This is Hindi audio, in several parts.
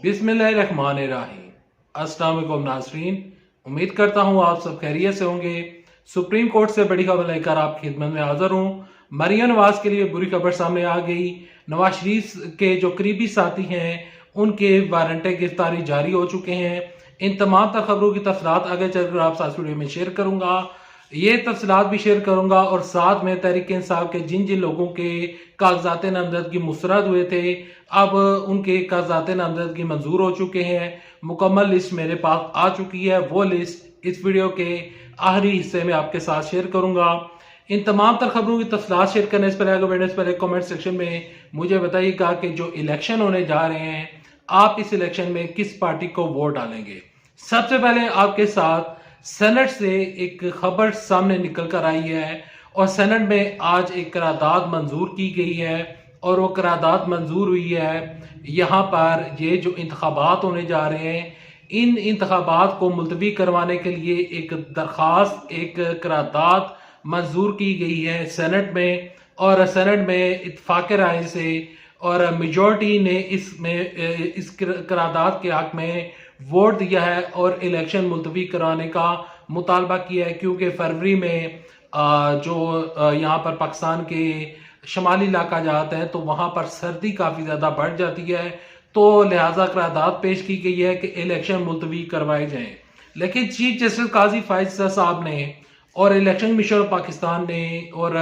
बिस्मिल्लाहिर्रहमानिर्रहीम। अस्सलाम वालेकुम नाज़रीन, उम्मीद करता हूँ आप सब खैरियत से होंगे। सुप्रीम कोर्ट से बड़ी खबर लेकर आपकी खिदमत में हाजिर हूँ। मरियम नवाज के लिए बुरी खबर सामने आ गई। नवाज शरीफ के जो करीबी साथी हैं उनके वारंट गिरफ्तारी जारी हो चुके हैं। इन तमाम तर खबरों की तफसीलात आगे चलकर आप साथ वीडियो में शेयर करूंगा। ये तफसीलात भी शेयर करूंगा और साथ में तहरीक इंसाफ के जिन जिन लोगों के कागजात नामजदगी मुस्तरद हुए थे अब उनके कागजात नामजदगी मंजूर हो चुके हैं। मुकम्मल लिस्ट मेरे पास आ चुकी है। वो लिस्ट इस वीडियो के आखिरी हिस्से में आपके साथ शेयर करूंगा। इन तमाम तर खबरों की तफसीलात शेयर करने से पहले आगे बढ़ने से पहले कमेंट सेक्शन में मुझे बताइएगा कि जो इलेक्शन होने जा रहे हैं आप इस इलेक्शन में किस पार्टी को वोट डालेंगे। सबसे पहले आपके साथ सेनेट से एक खबर सामने निकल कर आई है और सेनेट में आज एक करारदाद मंजूर की गई है और वो करारदाद मंजूर हुई है। यहाँ पर ये जो इंतखाबात होने जा रहे हैं इन इंतखाबात को मुलतवी करवाने के लिए एक दरख्वास्त एक करारदाद मंजूर की गई है सेनेट में और सेनेट में इत्तेफाक राय से और मेजॉरिटी ने इस करारदाद के हक में वोट दिया है और इलेक्शन मुलतवी कराने का मुतालबा किया है क्योंकि फरवरी में जो यहाँ पर पाकिस्तान के शमाली इलाका जाता है तो वहाँ पर सर्दी काफ़ी ज़्यादा बढ़ जाती है तो लिहाजा करारदाद पेश की गई है कि इलेक्शन मुलतवी करवाए जाएं। लेकिन चीफ जस्टिस काजी फायद साहब ने और इलेक्शन कमीशन ऑफ पाकिस्तान ने और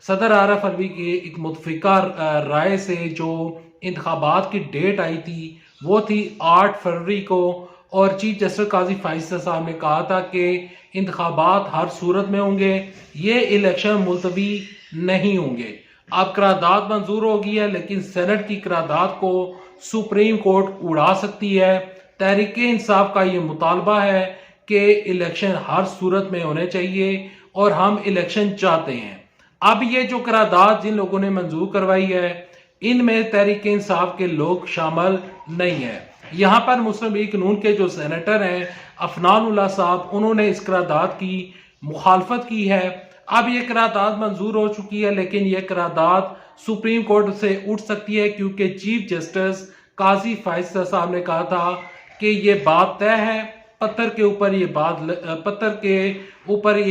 सदर आरफ अलवी की एक मुतफिका राय से जो इंतखाबात की डेट आई थी वो थी 8 फरवरी को और चीफ जस्टिस काजी फायद साहब ने कहा था कि इंतखाबात हर सूरत में होंगे, ये इलेक्शन मुलतवी नहीं होंगे। अब करारदाद मंजूर हो गई है लेकिन सेनेट की करारदाद को सुप्रीम कोर्ट उड़ा सकती है। तहरीक इंसाफ का ये मुतालबा है कि इलेक्शन हर सूरत में होने चाहिए और हम इलेक्शन चाहते हैं। अब ये जो करारदाद जिन लोगों ने मंजूर करवाई है इनमें तहरीक इंसाफ के लोग शामिल नहीं है। यहाँ पर मुस्लिम लीग नून के जो सेनेटर हैं अफनान उल्लाह साहब उन्होंने इस करारदाद की मुखालफत की है। अब ये करारदाद मंजूर हो चुकी है लेकिन ये करारदाद सुप्रीम कोर्ट से उठ सकती है क्योंकि चीफ जस्टिस काजी फायद साहब ने कहा था कि ये बात तय है, पत्थर के ऊपर ये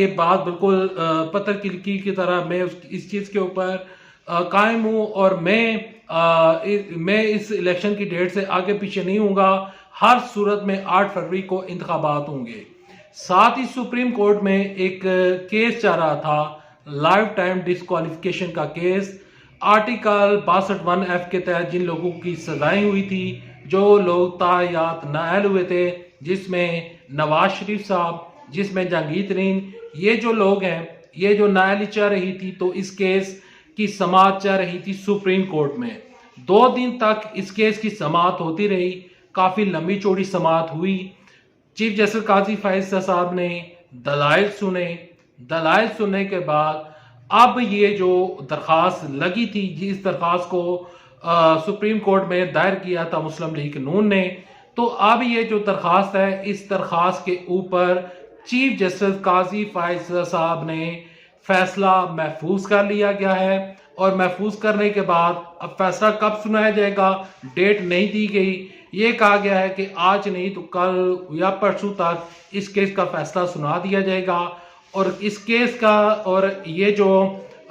बात बिल्कुल पत्थर की लकीर की तरह मैं इस चीज के ऊपर कायम हूं और मैं इस इलेक्शन की डेट से आगे पीछे नहीं होऊंगा। हर सूरत में 8 फरवरी को इंतखाबात होंगे। साथ ही सुप्रीम कोर्ट में एक केस चल रहा था लाइफ टाइम डिस्क्वालिफिकेशन का केस आर्टिकल 62(1)(f) के तहत जिन लोगों की सजाएं हुई थी, जो लोग तायात नाअहल हुए थे, जिसमें नवाज शरीफ साहब, जिसमें जहांगीर तरीन, ये जो लोग हैं ये जो नाअहली चल रही थी तो इस केस की समाअत चल रही थी सुप्रीम कोर्ट में। 2 दिन तक इस केस की समाअत होती रही, काफी लंबी चौड़ी समाअत हुई। चीफ जस्टिस काजी फायद साहब ने दलाइल सुनने के बाद अब ये जो दरखास्त लगी थी जिस दरखास्त को सुप्रीम कोर्ट में दायर किया था मुस्लिम लीग नून ने, तो अब ये जो दरखास्त है इस दरखास्त के ऊपर चीफ जस्टिस काजी फायद साहब ने फैसला महफूज कर लिया गया है और महफूज करने के बाद अब फैसला कब सुनाया जाएगा डेट नहीं दी गई। ये कहा गया है कि आज नहीं तो कल या परसों तक इस केस का फैसला सुना दिया जाएगा और इस केस का और ये जो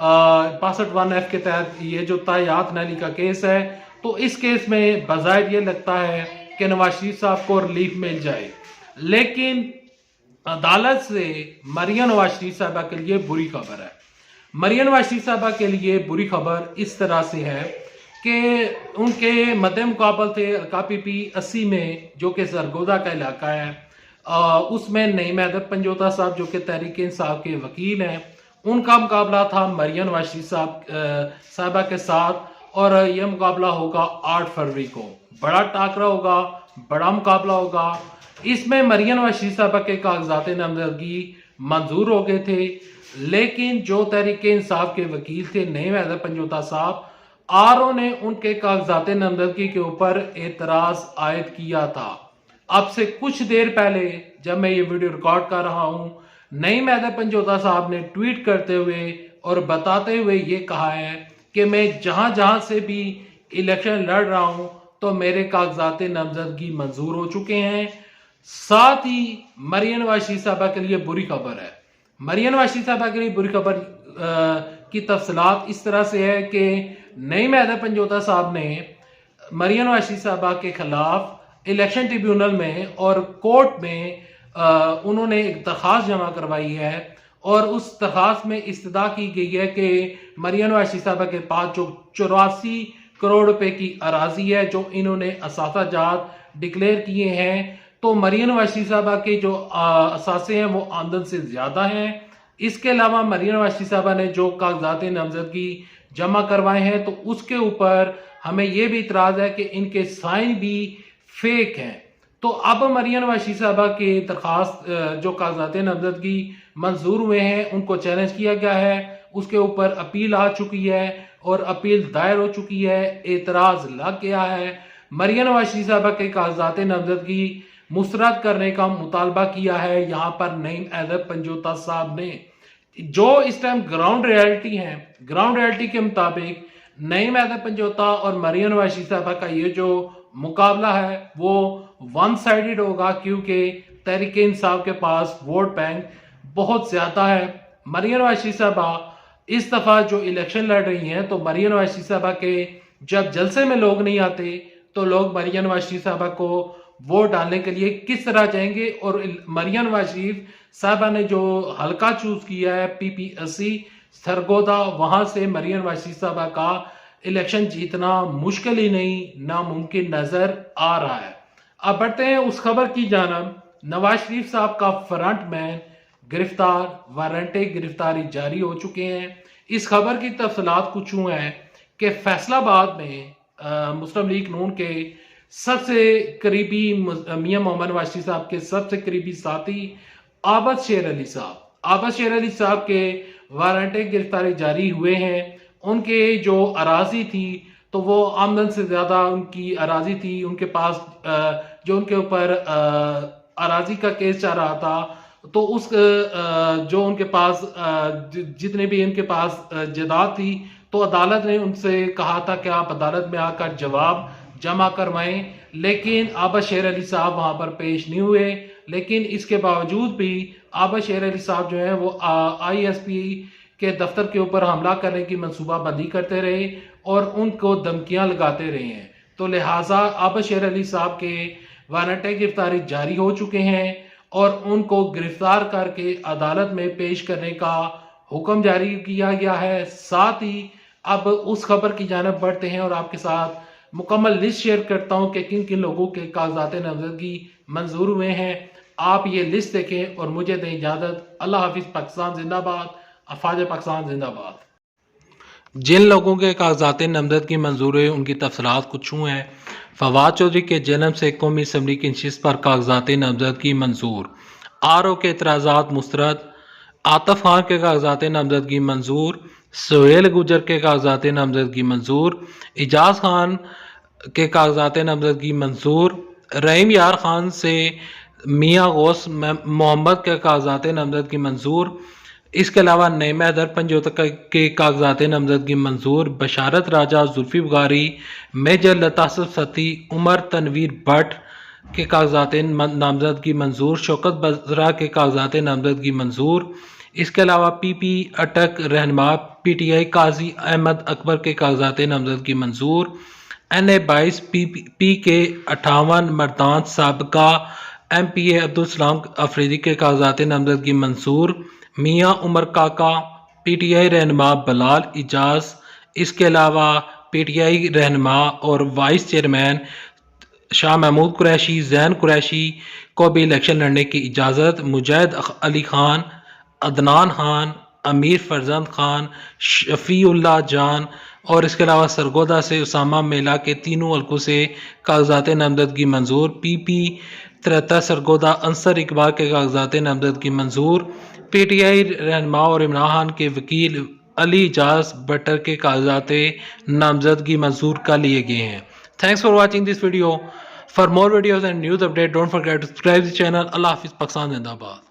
62(1)(f) के तहत ये जो तायात नाअहली का केस है तो इस केस में बज़ाहिर ये लगता है कि नवाज शरीफ साहब को रिलीफ मिल जाए, लेकिन अदालत से मरियम नवाज शरीफ साहबा के लिए बुरी खबर है। मरियम नवाज शरीफ साहबा के लिए बुरी खबर इस तरह से है कि उनके मद्दे मुकाबल थे KPP 80 में जो कि सरगोदा का इलाका है, उसमें नईम हैदर पंजोता साहब जो कि तहरीक इंसाफ के वकील हैं, उनका मुकाबला था मरियम नवाज शरीफ साहबा के साथ और यह मुकाबला होगा 8 फरवरी को। बड़ा टाकरा होगा, बड़ा मुकाबला होगा। इसमें मरियम नवाज शरीफ साहबा के कागजात नामजदगी मंजूर हो गए थे लेकिन जो तहरीक इंसाफ के वकील थे नईम हैदर पंजोता साहब, आरओ ने उनके कागजात नामजदगी के ऊपर एतराज आयद किया था। अब से कुछ देर पहले जब मैं ये वीडियो रिकॉर्ड कर रहा हूं, नईम हैदर पंजोता साहब ने ट्वीट करते हुए और बताते हुए ये कहा है कि मैं जहां जहां से भी इलेक्शन लड़ रहा हूं तो मेरे कागजात नामजदगी मंजूर हो चुके हैं। साथ ही मरियम नवाज शरीफ साहबा के लिए बुरी खबर है। मरियम नवाज शरीफ साहबा के लिए बुरी खबर की तफसीलात इस तरह से है कि नईम हैदर पंजोता साहब ने मरियम नवाज शरीफ साहबा के खिलाफ इलेक्शन ट्रिब्यूनल में और कोर्ट में उन्होंने एक दरख्वास्त जमा करवाई है और उस दरख्वास्त में इस्तदा की गई है कि मरियम नवाज शरीफ साहबा के पास जो 84 करोड़ रुपए की अराजी है जो इन्होंने असाजात डिक्लेयर किए हैं, तो मरियम नवाज शरीफ साहबा के जो असासे हैं वो आमदन से ज्यादा हैं। इसके अलावा मरियम नवाज शरीफ साहबा ने जो कागजात नामजदगी जमा करवाए हैं तो उसके ऊपर हमें यह भी इतराज है कि इनके साइन भी फेक हैं। तो अब मरियम नवाज शरीफ साहबा के दरखास्त जो कागजात नामजदगी मंजूर हुए हैं उनको चैलेंज किया गया है, उसके ऊपर अपील आ चुकी है और अपील दायर हो चुकी है, एतराज लग गया है। मरियम नवाज शरीफ साहबा के कागजात नामजदगी मुस्तरद करने का मुतालबा किया है यहाँ पर नईम हैदर पंजोता साहब ने। जो इस टाइम ग्राउंड रियलिटी है, ग्राउंड रियलिटी के मुताबिक नईम हैदर पंजोता और मरियम नवाज शरीफ साहबा का ये जो मुकाबला है वो वन साइडेड होगा, क्योंकि तहरीक इंसाफ के पास वोट बैंक बहुत ज्यादा है। मरियम नवाज शरीफ साहबा इस दफा जो इलेक्शन लड़ रही हैं तो मरियम नवाज शरीफ साहबा के जब जलसे में लोग नहीं आते तो लोग मरियम नवाज शरीफ साहबा को वोट डालने के लिए किस तरह जाएंगे। और मरियम नवाज शरीफ साहबा ने जो हलका चूज किया है PPSC सरगोदा, वहां से मरियम नवाज शरीफ साहबा का इलेक्शन जीतना मुश्किल ही नहीं नामुमकिन नजर आ रहा है। अब बढ़ते हैं उस खबर की जानब। नवाज शरीफ साहब का फ्रंट मैन गिरफ्तार, वारंट गिरफ्तारी जारी हो चुके हैं। इस खबर की तफसीलात कुछ यूं है कि फैसलाबाद में मुस्लिम लीग नून के सबसे करीबी मियां मोहम्मद नवाज शरीफ साहब के सबसे करीबी साथी आबद शेर अली साहब के वारंट गिरफ्तारी जारी हुए हैं। उनके जो अराजी थी तो वो आमदन से ज्यादा उनकी अराजी थी, उनके पास जो उनके ऊपर अराजी का केस चल रहा था तो उस जो उनके पास जितने भी उनके पास जायदाद थी तो अदालत ने उनसे कहा था कि आप अदालत में आकर जवाब जमा करवाएं, लेकिन आबद शेर अली साहब वहां पर पेश नहीं हुए। लेकिन इसके बावजूद भी आबद शेर अली साहब जो है वो ISP के दफ्तर के ऊपर हमला करने की मंसूबाबंदी करते रहे और उनको धमकियां लगाते रहे हैं। तो लिहाजा आबद शेर अली साहब के वारंट गिरफ्तारी जारी हो चुके हैं और उनको गिरफ्तार करके अदालत में पेश करने का हुक्म जारी किया गया है। साथ ही अब उस खबर की जानिब बढ़ते हैं और आपके साथ मुकम्मल लिस्ट शेयर करता हूं कि किन किन लोगों के कागजात नामजदगी मंजूर हुए हैं। आप ये लिस्ट देखें और मुझे दें इजाजत। अल्लाह हाफिज। पाकिस्तान जिंदाबाद, अफवाज पाकिस्तान जिंदाबाद। जिन लोगों के कागजात नामजदगी मंजूर हुए उनकी तफसीलात कुछ यूं हैं। फवाद चौधरी के जन्म से कौमी असम्बली की नशिस्त पर कागजात नामजदगी मंजूर, RO के एतराज़ात मुस्तरद, आतफ खान के कागजात नामजदगी मंजूर, सोहेल गुजर के कागजात नामजदगी मंजूर, एजाज खान के कागजात नामजदगी मंजूर, रहीम यार खान से मियाँ गौस मोहम्मद के कागजात नामजदगी मंजूर। इसके अलावा नईम हैदर पंजोता के कागजात नामजदगी मंजूर, बशारत राजा, जुल्फी बुखारी, मेजर लतासफ सती, उमर तनवीर भट्ट के कागजात नामजदगी मंजूर, शौकत बजरा के कागजात नामजदगी मंजूर। इसके अलावा PP अटक रहनमा PTI काजी अहमद अकबर के कागजात नामजदगी मंजूर, NA-22 PK 58 मर्दान साबका MPA अब्दुल सलाम अफरीदी के कागजात नामजदगी मंजूर, मियाँ उमर काका PTI रहनमा बलाल इजाज। इसके अलावा PTI रहनमा और वाइस चेयरमैन शाह महमूद कुरैशी, जैन कुरैशी को भी इलेक्शन लड़ने की इजाज़त। मुजाहिद अली खान, अदनान खान, अमीर फरजंद खान, शफीउल्लाह जान और इसके अलावा सरगोदा से उसामा मेला के तीनों हल्कों से कागजात नामजदगी मंजूर। PP 73 सरगोदा अंसर इकबाल के कागजात नामजदगी मंजूर। PTI रहनमा और इमरान खान के वकील अली इजाज बटर के कागजात नामजदगी मंजूर कर लिए गए हैं। Thanks for watching this video. For more videos and news update don't forget to subscribe the channel. अल्लाह हाफिज। पाकिस्तान जिंदाबाद।